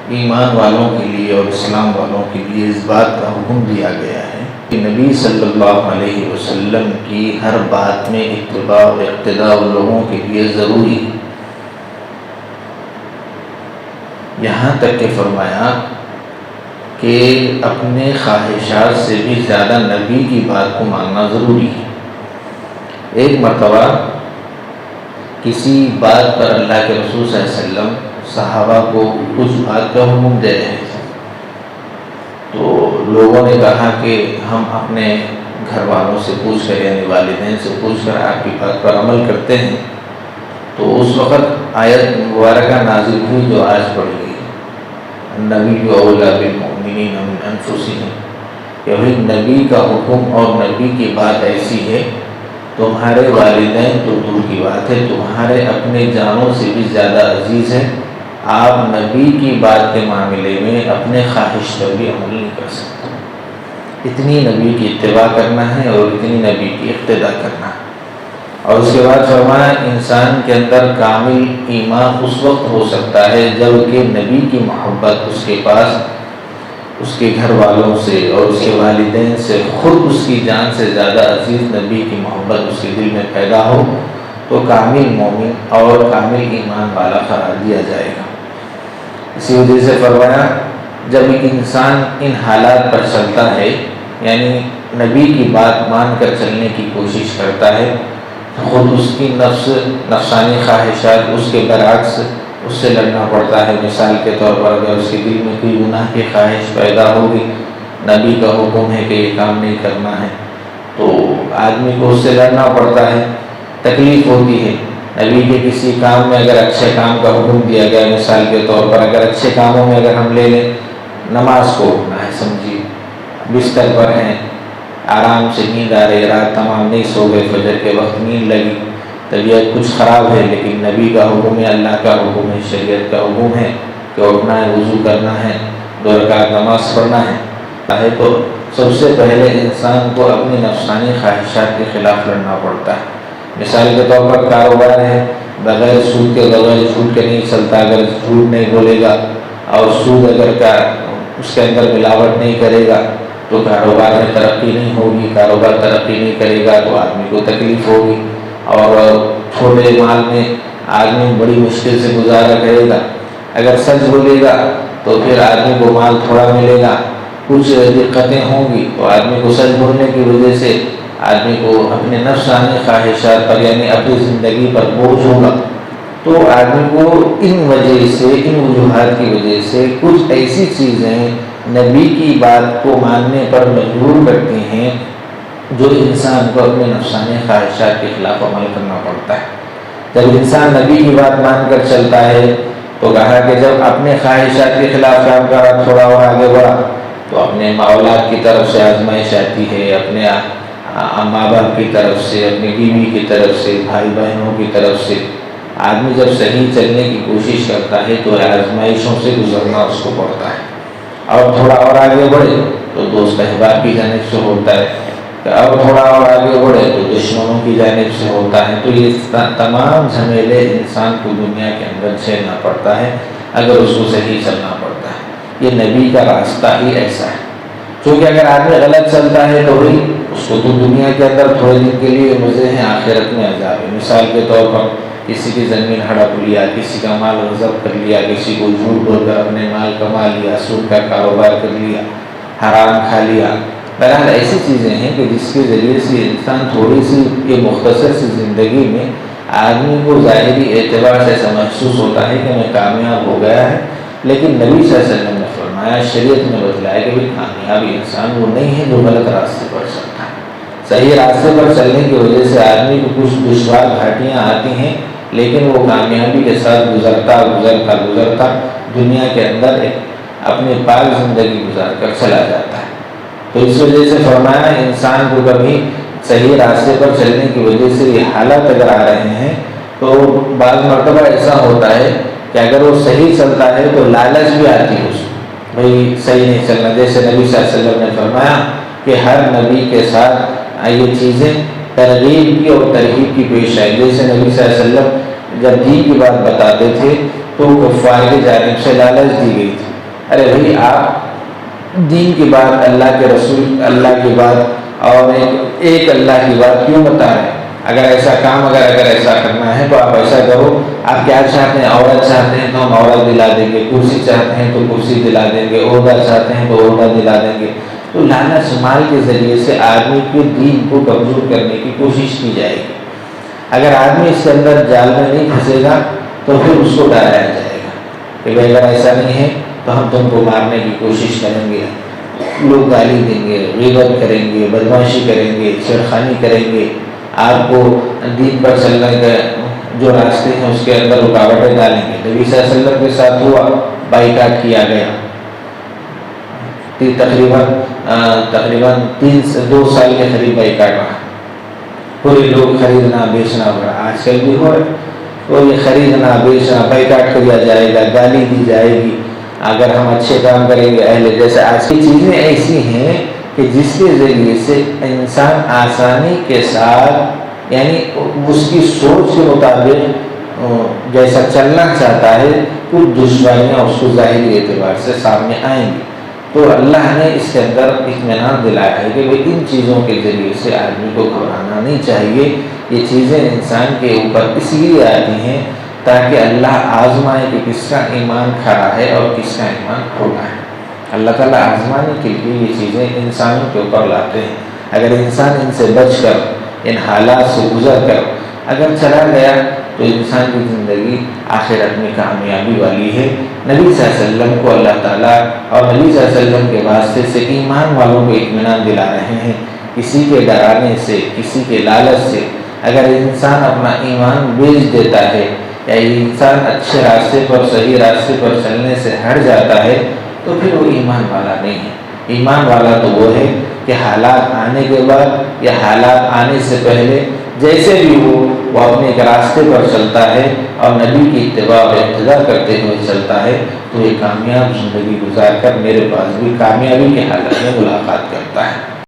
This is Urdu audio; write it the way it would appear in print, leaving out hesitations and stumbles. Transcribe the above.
ایمان والوں کے لیے اور اسلام والوں کے لیے اس بات کا حکم دیا گیا ہے کہ نبی صلی اللہ علیہ وسلم کی ہر بات میں اتباع و اقتداء لوگوں کے لیے ضروری ہے۔ یہاں تک کہ فرمایا کہ اپنے خواہشات سے بھی زیادہ نبی کی بات کو ماننا ضروری ہے۔ ایک مرتبہ کسی بات پر اللہ کے رسول صلی اللہ علیہ وسلم صحابہ کو کچھ بات کا حکم دے رہے تھے، تو لوگوں نے کہا کہ ہم اپنے گھر والوں سے پوچھ کر یعنی والدین سے پوچھ کر آپ کی بات پر عمل کرتے ہیں۔ تو اس وقت آیت مبارکہ نازل ہوئی جو آج پڑھی گئی، النبی اولیٰ بالمؤمنین من انفسہم، کہ بھئی نبی کا حکم اور نبی کی بات ایسی ہے، تمہارے والدین تو دور کی بات ہے، تمہارے اپنے جانوں سے بھی زیادہ عزیز ہے، آپ نبی کی بات کے معاملے میں اپنے خواہش پر بھی عمل نہیں کر سکتے۔ اتنی نبی کی اتباع کرنا ہے اور اتنی نبی کی اقتداء کرنا ہے۔ اور اس کے بعد فرمایا انسان کے اندر کامل ایمان اس وقت ہو سکتا ہے جب کہ نبی کی محبت اس کے پاس اس کے گھر والوں سے اور اس کے والدین سے خود اس کی جان سے زیادہ عزیز نبی کی محبت اس کے دل میں پیدا ہو، تو کامل مومن اور کامل ایمان والا قرار دیا جائے گا۔ اسی وجہ سے فرمایا جب انسان ان حالات پر چلتا ہے، یعنی نبی کی بات مان کر چلنے کی کوشش کرتا ہے، خود اس کی نفسانی خواہشات اس کے برعکس اس سے لڑنا پڑتا ہے۔ مثال کے طور پر اگر اس کے دل میں کوئی گناہ کی خواہش پیدا ہوگی، نبی کا حکم ہے کہ یہ کام نہیں کرنا ہے، تو آدمی کو اس سے لڑنا پڑتا ہے، تکلیف ہوتی ہے۔ نبی کے کسی کام میں اگر اچھے کام کا حکم دیا گیا، مثال کے طور پر اگر اچھے کاموں میں اگر ہم لے لیں، نماز کو اٹھنا ہے، سمجھیے بستر پر ہیں، آرام سے نیند آ رہی، رات تمام نہیں سو گئے، فجر کے وقت نیند لگی، طبیعت کچھ خراب ہے، لیکن نبی کا حکم ہے، اللہ کا حکم ہے، شریعت کا حکم ہے کہ اٹھنا ہے، وضو کرنا ہے، 2 رکعت نماز پڑھنا ہے، تو سب سے پہلے انسان کو اپنی نفسانی خواہشات کے خلاف لڑنا پڑتا ہے۔ مثال کے طور پر کاروبار ہے، بغیر سود کے بغیر جھوٹ کے نہیں چلتا، اگر جھوٹ نہیں بولے گا اور سود اگر اس کے اندر ملاوٹ نہیں کرے گا تو کاروبار میں ترقی نہیں ہوگی، کاروبار ترقی نہیں کرے گا تو آدمی کو تکلیف ہوگی، اور چھوٹے مال میں آدمی بڑی مشکل سے گزارا کرے گا، اگر سچ بولے گا تو پھر آدمی کو مال تھوڑا ملے گا، کچھ دقتیں ہوں گی، تو آدمی کو سچ بولنے کی وجہ سے آدمی کو اپنے نفسانی خواہشات پر یعنی اپنی زندگی پر بوجھ ہوگا، تو آدمی کو ان وجہ سے ان وجوہات کی وجہ سے کچھ ایسی چیزیں نبی کی بات کو ماننے پر مجبور کرتی ہیں جو انسان کو اپنے نفسانی خواہشات کے خلاف عمل کرنا پڑتا ہے۔ جب انسان نبی کی بات مان کر چلتا ہے تو کہا کہ جب اپنے خواہشات کے خلاف کام کرا تھوڑا اور آگے بڑھا تو اپنے اولاد کی طرف سے آزمائش آتی ہے، اپنے ماں باپ کی طرف سے، اپنی بیوی کی طرف سے، بھائی بہنوں کی طرف سے۔ آدمی جب صحیح چلنے کی کوشش کرتا ہے تو آزمائشوں سے گزرنا اس کو پڑتا ہے، اور تھوڑا اور آگے بڑھے تو دوست احباب کی جانب سے ہوتا ہے، اور تھوڑا اور آگے بڑھے تو دشمنوں کی جانب سے ہوتا ہے۔ تو یہ تمام جھمیلے انسان کو دنیا کے اندر جھیلنا پڑتا ہے اگر اس کو صحیح چلنا پڑتا ہے۔ یہ نبی کا راستہ ہی ایسا ہے، کیونکہ اگر آدمی غلط چلتا ہے تو بھائی اس کو تو دنیا کے اندر تھوڑے دن کے لیے مزے ہیں، آخرت میں عذاب ہے۔ مثال کے طور پر کسی کی زمین ہڑپ لیا، کسی کا مال غصب کر لیا، کسی کو جھوٹ بول کر اپنے مال کما لیا، سود کا کاروبار کر لیا، حرام کھا لیا۔ بہرحال ایسی چیزیں ہیں کہ جس کے ذریعے سے انسان تھوڑی سی یہ مختصر سی زندگی میں آدمی کو ظاہری اعتبار سے ایسا محسوس ہوتا ہے کہ میں کامیاب ہو گیا ہے، لیکن نبی صلی اللہ علیہ وسلم نے فرمایا، شریعت میں بتلایا کہ بھی کامیابی انسان وہ نہیں ہے جو غلط راستے پر چلتا ہے۔ صحیح راستے پر چلنے کی وجہ سے آدمی کو کچھ دشوار گھاٹیاں آتی ہیں، لیکن وہ کامیابی کے ساتھ گزرتا دنیا کے اندر اپنی پاک زندگی گزار کر چلا جاتا ہے۔ تو اس وجہ سے فرمایا انسان کو کبھی صحیح راستے پر چلنے کی وجہ سے یہ حالات اگر آ رہے ہیں تو بعض مرتبہ ایسا ہوتا ہے کہ اگر وہ صحیح چلتا ہے تو لالچ بھی آتی ہے اس کو، بھائی صحیح نہیں چلنا۔ جیسے نبی صلی اللہ علیہ وسلم نے فرمایا کہ ہر نبی کے ساتھ یہ چیزیں ترغیب کی اور ترغیب کی پیش آئی۔ جیسے نبی صلی اللہ علیہ وسلم جب دین کی بات بتاتے تھے تو کفار کی جانب سے لالچ دی گئی تھی ارے بھائی آپ دین کی بات، اللہ کے رسول، اللہ کی بات اور ایک اللہ کی بات کیوں بتا رہے ہیں؟ اگر ایسا کام اگر ایسا کرنا ہے تو آپ ایسا کرو، آپ کیا چاہتے ہیں؟ عورت چاہتے ہیں تو ہم عورت دلا دیں گے، کرسی چاہتے ہیں تو کرسی دلا دیں گے، عہدہ چاہتے ہیں تو عہدہ دلا دیں گے۔ تو لالچ مال کے ذریعے سے آدمی کے دین کو کمزور کرنے کی کوشش کی جائے گی۔ اگر آدمی اس کے اندر جال میں نہیں پھنسے گا تو پھر اس کو ڈرایا جائے گا کہ بھائی اگر ایسا نہیں ہے تو ہم تم کو مارنے کی کوشش کریں گے، لوگ گالی دیں گے، غیبت کریں گے، بدمعاشی کریں گے، چھیڑخانی کریں گے، آپ کو دین پر چلنے کے جو راستے ہیں اس کے اندر رکاوٹیں ڈالیں گے۔ نبی صلی اللہ علیہ وسلم کے ساتھ ہوا، بائیکاٹ کیا گیا، تقریباً 2 سال کے قریب بائیکاٹ رہا، پورے لوگ خریدنا بیچنا ہو رہا، آج کل بھی ہو رہا ہے۔ تو یہ خریدنا بیچنا بائیکاٹ کیا جائے گا، گالی دی جائے گی اگر ہم اچھے کام کریں گے۔ اہل جیسے آج کی چیزیں ایسی ہیں کہ جس کے ذریعے سے انسان آسانی کے ساتھ، یعنی اس کی سوچ کے مطابق جیسا چلنا چاہتا ہے، کچھ دشواریاں اس کو ظاہری اعتبار سے سامنے آئیں گی۔ تو اللہ نے اس کے اندر اطمینان دلایا ہے کہ بھئی ان چیزوں کے ذریعے سے آدمی کو گھبرانا نہیں چاہیے۔ یہ چیزیں انسان کے اوپر اس لیے آتی ہیں تاکہ اللہ آزمائے کہ کس کا ایمان کھڑا ہے اور کس کا ایمان کھوٹا ہے۔ اللہ تعالیٰ آزمانے کے لیے یہ چیزیں انسانوں کے اوپر لاتے ہیں۔ اگر انسان ان سے بچ کر، ان حالات سے گزر کر اگر چلا گیا تو انسان کی زندگی آخرت میں کامیابی والی ہے۔ نبی صلی اللہ علیہ وسلم کو اللہ تعالیٰ اور نبی صلی اللہ علیہ وسلم کے واسطے سے ایمان والوں کو اطمینان دلا رہے ہیں۔ کسی کے ڈرانے سے، کسی کے لالچ سے اگر انسان اپنا ایمان بیچ دیتا ہے یا انسان اچھے راستے پر، صحیح راستے پر چلنے سے ہٹ جاتا ہے تو پھر وہ ایمان والا نہیں ہے۔ ایمان والا تو وہ ہے کہ حالات آنے کے بعد یا حالات آنے سے پہلے جیسے بھی ہو وہ اپنے ایک راستے پر چلتا ہے اور نبی کی اتباع و اقتداء کرتے ہوئے چلتا ہے تو یہ کامیاب زندگی گزار کر میرے پاس بھی کامیابی کے حالت میں ملاقات کرتا ہے۔